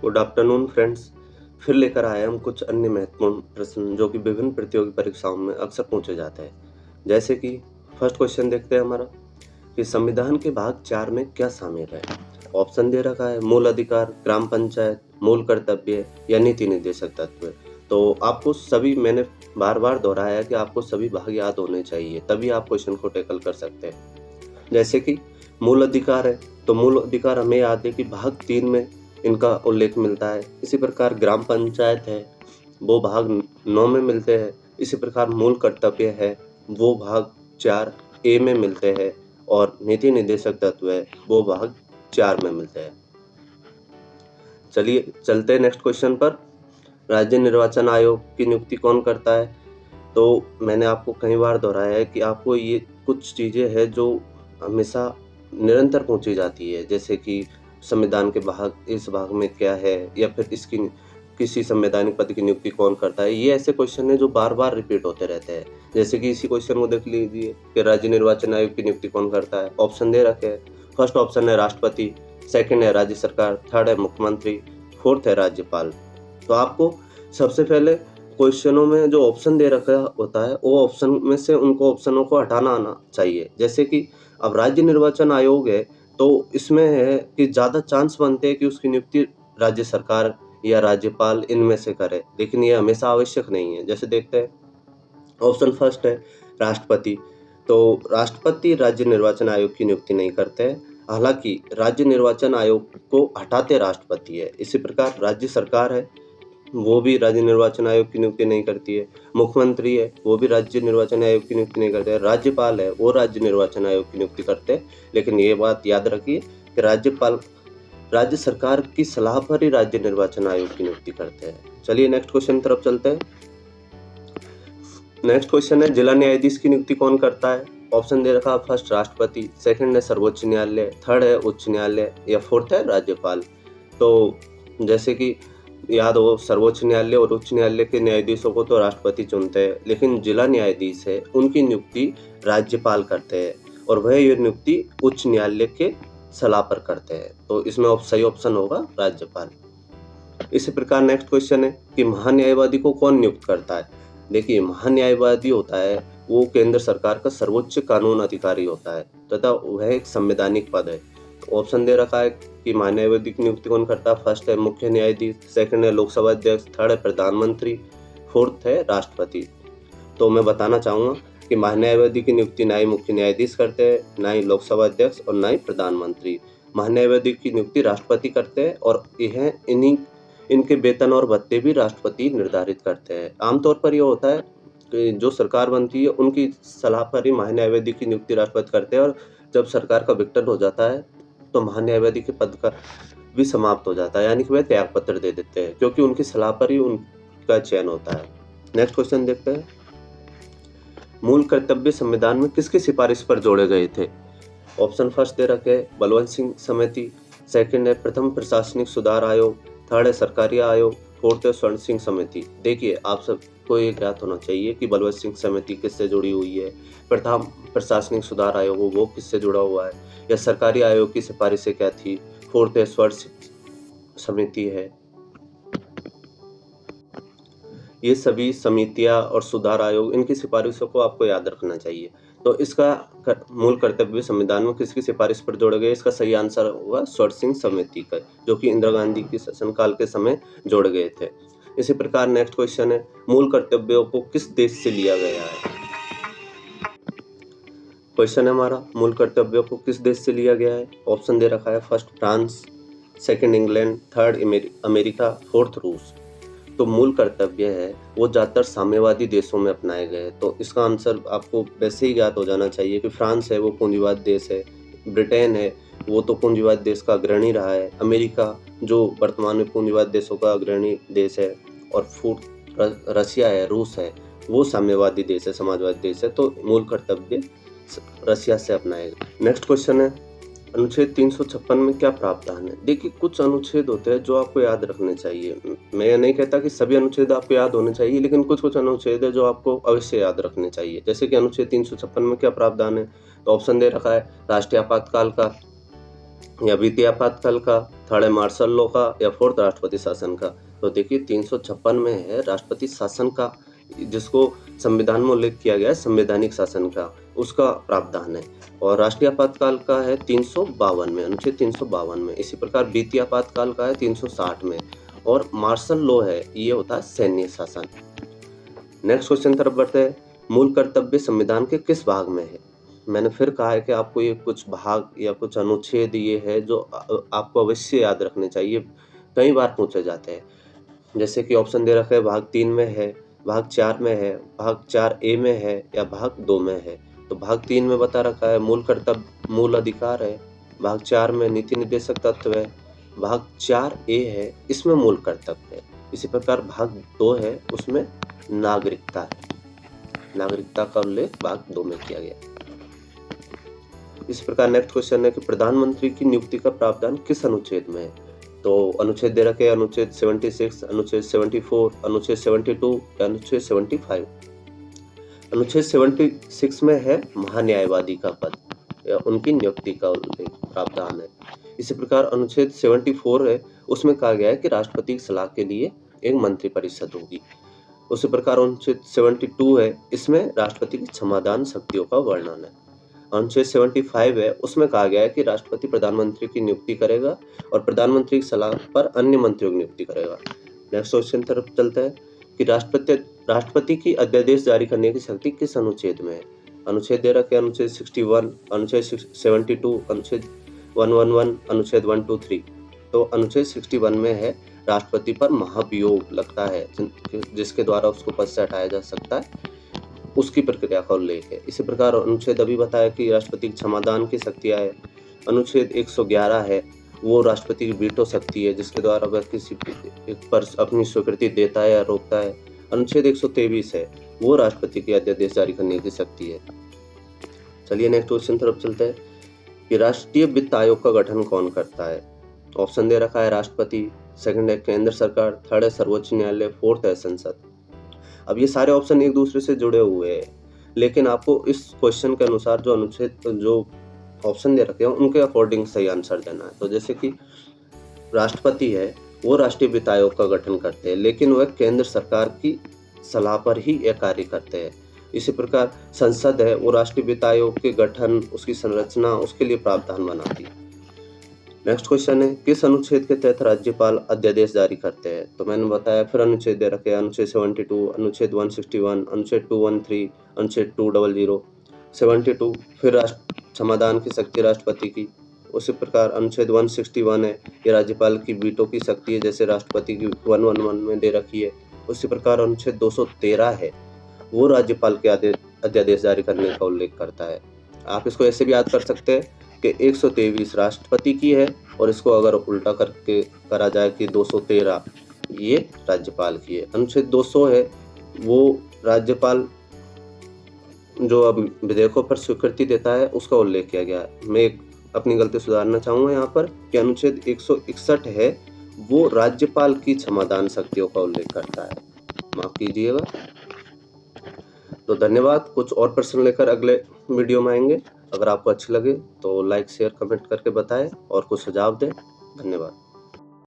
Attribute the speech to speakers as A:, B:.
A: Good afternoon friends. फिर लेकर आए हम कुछ अन्य महत्वपूर्ण प्रश्न जो कि विभिन्न प्रतियोगी परीक्षाओं में अक्सर पूछे जाते हैं। जैसे कि फर्स्ट क्वेश्चन देखते हैं हमारा कि संविधान के भाग 4 में क्या शामिल है। ऑप्शन दे रखा है मूल अधिकार, ग्राम पंचायत, मूल कर्तव्य या नीति निर्देशक तत्व। तो आपको सभी मैंने बार बार दोहराया है कि आपको सभी भाग याद होने चाहिए, तभी आप क्वेश्चन को टैकल कर सकते हैं। जैसे कि मूल अधिकार है, तो मूल अधिकार हमें याद है कि भाग 3 में इनका उल्लेख मिलता है। इसी प्रकार ग्राम पंचायत है, वो भाग 9 में मिलते हैं। इसी प्रकार मूल कर्तव्य है, वो भाग 4 ए में मिलते हैं और नीति निर्देशक तत्व है, वो भाग 4 में मिलते हैं। चलिए चलते हैं नेक्स्ट क्वेश्चन पर। राज्य निर्वाचन आयोग की नियुक्ति कौन करता है? तो मैंने आपको कई बार दोहराया है कि आपको ये कुछ चीज़ें हैं जो हमेशा निरंतर पूछी जाती है, जैसे कि संविधान के भाग इस भाग में क्या है, या फिर इसकी किसी संवैधानिक पद की नियुक्ति कौन करता है। ये ऐसे क्वेश्चन है जो बार-बार रिपीट होते रहते हैं। जैसे कि इसी क्वेश्चन को देख लीजिए कि राज्य निर्वाचन आयोग की नियुक्ति कौन करता है। ऑप्शन दे रखे हैं। फर्स्ट ऑप्शन है राष्ट्रपति, सेकंड है राज्य सरकार, थर्ड है मुख्यमंत्री, फोर्थ है राज्यपाल। तो आपको सबसे पहले क्वेश्चनों में जो ऑप्शन दे रखा होता है वो ऑप्शन में से उनको ऑप्शनों को हटाना आना चाहिए। जैसे कि अब राज्य निर्वाचन आयोग है, तो इसमें है कि ज़्यादा चांस बनते हैं कि उसकी नियुक्ति राज्य सरकार या राज्यपाल इनमें से करे, लेकिन ये हमेशा आवश्यक नहीं है। जैसे देखते हैं, ऑप्शन फर्स्ट है राष्ट्रपति। तो राष्ट्रपति राज्य निर्वाचन आयोग की नियुक्ति नहीं करते हैं। हालांकि राज्य निर्वाचन आयोग को हटाते राष्ट्रपति है। इसी प्रकार राज्य सरकार है, वो भी राज्य निर्वाचन आयोग की नियुक्ति नहीं करती है। मुख्यमंत्री है, वो भी राज्य निर्वाचन आयोग की नियुक्ति नहीं करते हैं। राज्यपाल है, वो राज्य निर्वाचन आयोग की नियुक्ति करते हैं। लेकिन ये बात याद रखिए कि राज्यपाल राज्य सरकार की सलाह पर ही राज्य निर्वाचन आयोग की नियुक्ति करते हैं। चलिए नेक्स्ट क्वेश्चन की तरफ चलते हैं। नेक्स्ट क्वेश्चन है जिला न्यायाधीश की नियुक्ति कौन करता है। ऑप्शन दे रखा, फर्स्ट राष्ट्रपति, सेकंड है सर्वोच्च न्यायालय, थर्ड है उच्च न्यायालय या फोर्थ है राज्यपाल। तो जैसे कि याद हो, सर्वोच्च न्यायालय और उच्च न्यायालय के न्यायाधीशों को तो राष्ट्रपति चुनते हैं, लेकिन जिला न्यायाधीश है उनकी नियुक्ति राज्यपाल करते हैं और वह ये नियुक्ति उच्च न्यायालय के सलाह पर करते हैं। तो इसमें सही ऑप्शन होगा राज्यपाल। इसी प्रकार नेक्स्ट क्वेश्चन है कि महान्यायवादी को कौन नियुक्त करता है। देखिए, महान्यायवादी होता है वो केंद्र सरकार का सर्वोच्च कानून अधिकारी होता है तथा वह एक संवैधानिक पद है। ऑप्शन दे रखा है कि महान्यायवादी की नियुक्ति कौन करता है। फर्स्ट है मुख्य न्यायाधीश, सेकंड है लोकसभा अध्यक्ष, थर्ड है प्रधानमंत्री, फोर्थ है राष्ट्रपति। तो मैं बताना चाहूँगा कि महान्यायवादी की नियुक्ति ना ही मुख्य न्यायाधीश करते हैं, ना ही लोकसभा अध्यक्ष और ना ही प्रधानमंत्री। महान्यायवादी की नियुक्ति राष्ट्रपति करते हैं और यह इनके वेतन और भत्ते भी राष्ट्रपति निर्धारित करते हैं। आमतौर पर यह होता है कि जो सरकार बनती है उनकी सलाह पर ही महान्यायवादी की नियुक्ति राष्ट्रपति करते हैं, और जब सरकार का विघटन हो जाता है तो महान्यायवादी के पद का भी समाप्त हो जाता है, यानी कि वह त्याग पत्र दे देते हैं, क्योंकि उनकी सलाह पर ही उनका चयन होता है। नेक्स्ट क्वेश्चन देखते हैं। मूल कर्तव्य संविधान में किसकी सिफारिश पर जोड़े गए थे। ऑप्शन फर्स्ट दे रखे बलवंत सिंह समिति, सेकंड है प्रथम प्रशासनिक सुधार आयोग, थर्ड है सरकारी आयोग, फोर्थ है स्वर्ण सिंह समिति। देखिए, आप सबको ये ज्ञात होना चाहिए कि बलवंत सिंह समिति किससे जुड़ी हुई है, प्रथम प्रशासनिक सुधार आयोग वो किससे जुड़ा हुआ है, या सरकारी आयोग की सिफारिशें क्या थी, फोर्थ है स्वर्ण सिंह समिति है। ये सभी समितियां और सुधार आयोग, इनकी सिफारिशों को आपको याद रखना चाहिए। तो इसका मूल कर्तव्य संविधान में किसकी सिफारिश पर जोड़े गए, इसका सही आंसर होगा स्वर्ण सिंह समिति का, जो कि इंदिरा गांधी के शासनकाल के समय जोड़े गए थे। इसी प्रकार नेक्स्ट क्वेश्चन है मूल कर्तव्यों को किस देश से लिया गया है। क्वेश्चन है हमारा, मूल कर्तव्यों को किस देश से लिया गया है। ऑप्शन दे रखा है, first France, second England, third America, fourth रूस। तो मूल कर्तव्य है वो ज़्यादातर साम्यवादी देशों में अपनाए गए। तो इसका आंसर आपको वैसे ही ज्ञात हो जाना चाहिए कि फ्रांस है वो पूंजीवाद देश है, ब्रिटेन है वो तो पूंजीवाद देश का अग्रणी रहा है, अमेरिका जो वर्तमान में पूंजीवाद देशों का अग्रणी देश है, और फोर्थ रशिया है, रूस है, वो साम्यवादी देश है, समाजवादी देश है। तो मूल कर्तव्य रशिया से अपनाए गए। नेक्स्ट क्वेश्चन है अनुच्छेद 356 में क्या प्रावधान है। देखिए, कुछ अनुच्छेद होते हैं जो आपको याद रखने चाहिए। मैं ये नहीं कहता कि सभी अनुच्छेद आपको याद होने चाहिए, लेकिन कुछ अनुच्छेद है जो आपको अवश्य याद रखने चाहिए। जैसे कि अनुच्छेद 356 में क्या प्रावधान है। तो ऑप्शन दे रखा है राष्ट्रीय आपातकाल का, या वित्तीय आपातकाल का, थर्ड है मार्शल लॉ का, या फोर्थ राष्ट्रपति शासन का। तो देखिए 356 में है राष्ट्रपति शासन का, जिसको संविधान में उल्लेख किया गया है संवैधानिक शासन का, उसका प्रावधान है। और राष्ट्रीय आपातकाल का है 352 में, अनुच्छेद 352 में। इसी प्रकार वित्तीय आपातकाल का है 360 में, और मार्शल लॉ है ये होता है सैन्य शासन। नेक्स्ट क्वेश्चन तरफ बढ़ते हैं। मूल कर्तव्य संविधान के किस भाग में है? मैंने फिर कहा है कि आपको ये कुछ भाग या कुछ अनुच्छेद ये है जो आपको अवश्य याद रखने चाहिए, कई बार पूछे जाते हैं। जैसे कि ऑप्शन दे रखा है भाग 3 में है, भाग 4 में है, भाग 4A में है, या भाग 2 में है। तो भाग 3 में बता रखा है मूल कर्तव्य मूल अधिकार है, भाग 4 में नीति निर्देशक तत्व है, भाग 4A है इसमें मूल कर्तव्य है। इसी प्रकार भाग 2 है उसमें नागरिकता है, नागरिकता का उल्लेख भाग 2 में किया गया। इस प्रकार नेक्स्ट क्वेश्चन है कि प्रधानमंत्री की नियुक्ति का प्रावधान किस अनुच्छेद में है? तो अनुच्छेद दे रखे अनुच्छेद 76, अनुच्छेद 74, अनुच्छेद 72 या अनुच्छेद 75। अनुच्छेद 76 में है महान्यायवादी का पद या उनकी नियुक्ति का उल्लेख प्रावधान है। इसी प्रकार अनुच्छेद 74 है उसमें कहा गया है कि राष्ट्रपति की सलाह के लिए एक मंत्रिपरिषद होगी। उसी प्रकार अनुच्छेद 72 है इसमें राष्ट्रपति की क्षमादान शक्तियों का वर्णन है। अनुच्छेद 75 है उसमें कहा गया है कि राष्ट्रपति प्रधानमंत्री की नियुक्ति करेगा और प्रधानमंत्री की सलाह पर अन्य मंत्रियों की नियुक्ति करेगा। नेक्स्ट क्वेश्चन तरफ चलता है कि राष्ट्रपति की अध्यादेश जारी करने की शक्ति किस अनुच्छेद में है? अनुच्छेद दे रखे अनुच्छेद 61, अनुच्छेद 72, अनुच्छेद 111, अनुच्छेद 123। तो अनुच्छेद 61 में है राष्ट्रपति पर महाभियोग लगता है जिसके द्वारा उसको पद से हटाया जा सकता है, उसकी प्रक्रिया का उल्लेख है। इसी प्रकार अनुच्छेद अभी बताया कि राष्ट्रपति की क्षमादान की शक्तियां है। अनुच्छेद 111 है वो राष्ट्रपति की वीटो शक्ति है जिसके द्वारा वह किसी पर अपनी स्वीकृति देता है या रोकता है। अनुच्छेद 123 है वो राष्ट्रपति की अध्यादेश जारी करने की शक्ति है। चलिए नेक्स्ट क्वेश्चन तरफ चलते हैं कि राष्ट्रीय वित्त आयोग का गठन कौन करता है? ऑप्शन दे रखा है राष्ट्रपति, सेकंड है केंद्र सरकार, थर्ड है सर्वोच्च न्यायालय, फोर्थ है संसद। अब ये सारे ऑप्शन एक दूसरे से जुड़े हुए हैं, लेकिन आपको इस क्वेश्चन के अनुसार जो अनुच्छेद जो ऑप्शन दे रखे हैं उनके अकॉर्डिंग सही आंसर देना है। तो जैसे कि राष्ट्रपति है वो राष्ट्रीय वित्त आयोग का गठन करते हैं, लेकिन वह केंद्र सरकार की सलाह पर ही यह कार्य करते हैं। इसी प्रकार संसद है वो राष्ट्रीय वित्त आयोग के गठन, उसकी संरचना, उसके लिए प्रावधान बनाती है। नेक्स्ट क्वेश्चन है किस अनुच्छेद के तहत राज्यपाल अध्यादेश जारी करते हैं? तो मैंने बताया फिर अनुच्छेद दे रखे हैं अनुच्छेद 72, अनुच्छेद 161, अनुच्छेद 213, अनुच्छेद 200, 72 फिर क्षमादान की शक्ति राष्ट्रपति की। उसी प्रकार अनुच्छेद 161 है ये राज्यपाल की वीटो की शक्ति है जैसे राष्ट्रपति की 111 में दे रखी है। उसी प्रकार अनुच्छेद 213 है वो राज्यपाल के अध्यादेश जारी करने का उल्लेख करता है। आप इसको ऐसे भी याद कर सकते हैं कि 123 राष्ट्रपति की है और इसको अगर उल्टा करके करा जाए कि 213 ये राज्यपाल की है। अनुच्छेद 200 है वो राज्यपाल जो अब विधेयकों पर स्वीकृति देता है उसका उल्लेख किया गया है। मैं एक अपनी गलती सुधारना चाहूँगा यहाँ पर कि अनुच्छेद 161 है वो राज्यपाल की क्षमादान शक्तियों का उल्लेख करता है, माफ कीजिएगा। तो धन्यवाद। कुछ और प्रश्न लेकर अगले वीडियो में आएंगे। अगर आपको अच्छे लगे तो लाइक शेयर कमेंट करके बताएं और कुछ सुझाव दें। धन्यवाद।